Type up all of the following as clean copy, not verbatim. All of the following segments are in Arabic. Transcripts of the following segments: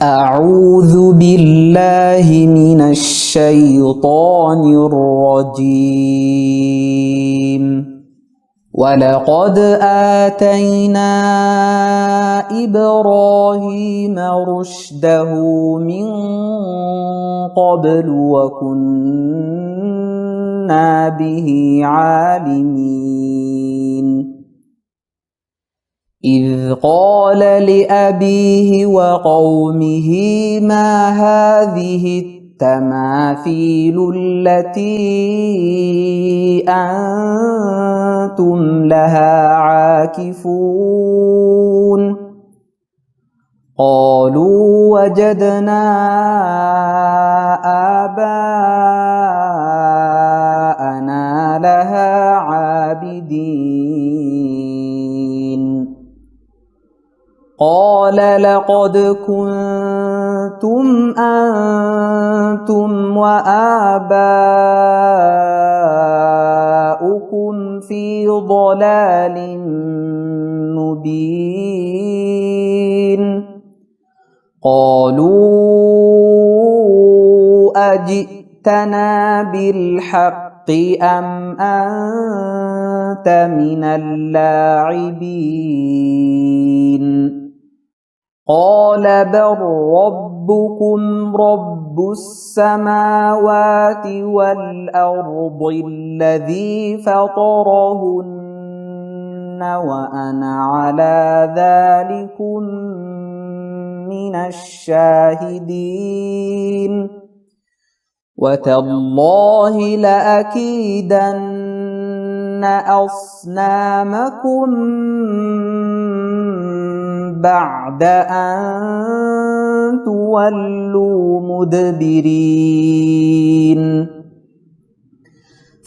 أعوذ بالله من الشيطان الرجيم. ولقد آتينا إبراهيم رشده من قبل وكنا به عالمين. إذ قال لأبيه وقومه ما هذه التماثيل التي أنتم لها عاكفون؟ قالوا وجدنا آباءنا لها عابدين. قال لقد كنتم أنتم وآباؤكم في ضلال مبين. قالوا أجئتنا بالحق أم أنت من اللاعبين؟ قال بل ربكم رب السماوات والأرض الذي فطرهن وأنا على ذلكم من الشاهدين. وتالله لأكيدن أصنامكم بعد أن تولوا مدبرين.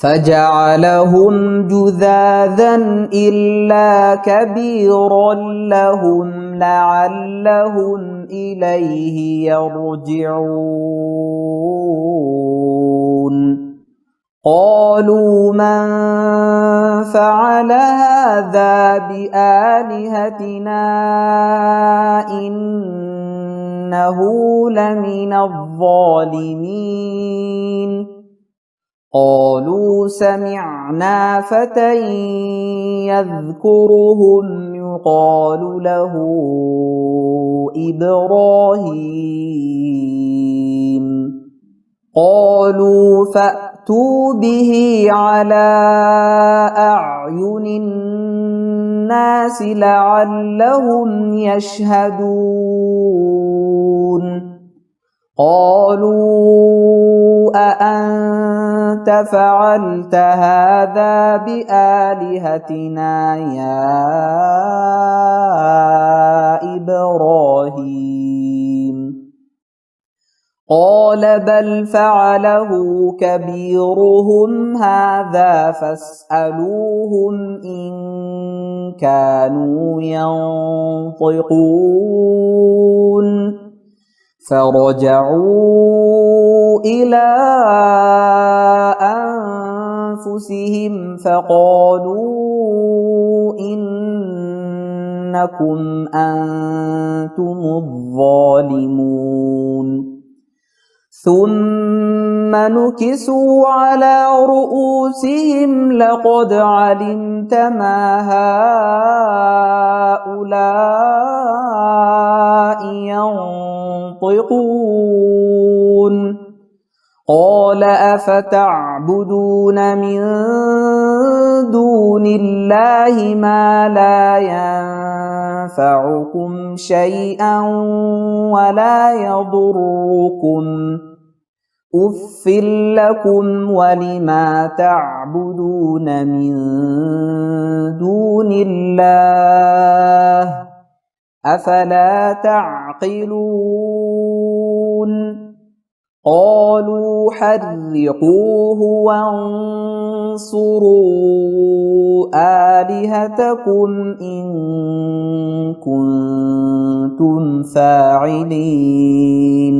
فجعلهم جذاذا إلا كبيرا لهم لعلهم إليه يرجعون. قالوا من فعل هذا بآلهتنا إنه لمن الظالمين. قالوا سمعنا فتى يذكرهم يقال له إبراهيم. قالوا فأتوا به على أعين الناس لعلهم يشهدون. قالوا أأنت فعلت هذا بآلهتنا يا إبراهيم؟ قال بل فعله كبيرهم هذا فاسألوهم إن كانوا ينطقون. فرجعوا إلى أنفسهم فقالوا إنكم أنتم الظالمون. ثم نكسوا على رؤوسهم لقد علمت ما هؤلاء ينطقون. قال أفتعبدون من دون الله ما لا ينفعكم شيئا ولا يضركم أف لكم ولما تعبدون من دون الله أفلا تعقلون؟ قالوا حرقوه وانصروا آلهتكم إن كنتم فاعلين.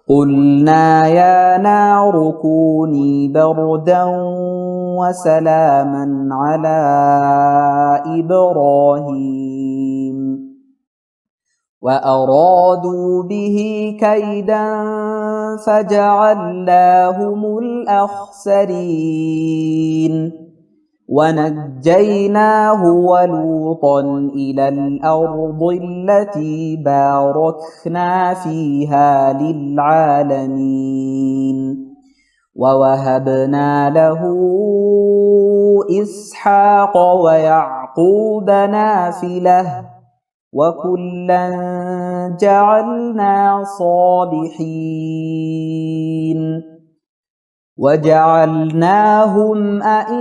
قلنا يا نار كوني بردا وسلاما على إبراهيم وأرادوا به كيدا فجعلناهم الأخسرين ونجيناه ولوطا إلى الأرض التي باركنا فيها للعالمين ووهبنا له إسحاق ويعقوب نافلة وكلا جعلنا صالحين وجعلناهم أئمة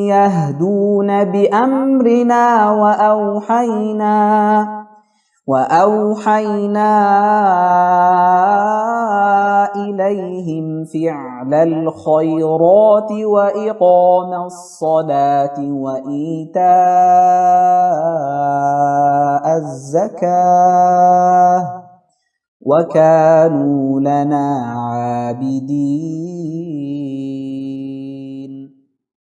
يهدون بأمرنا وأوحينا إليهم فعل الخيرات وإقام الصلاة وإيتاء الزكاة وكانوا لنا عابدين.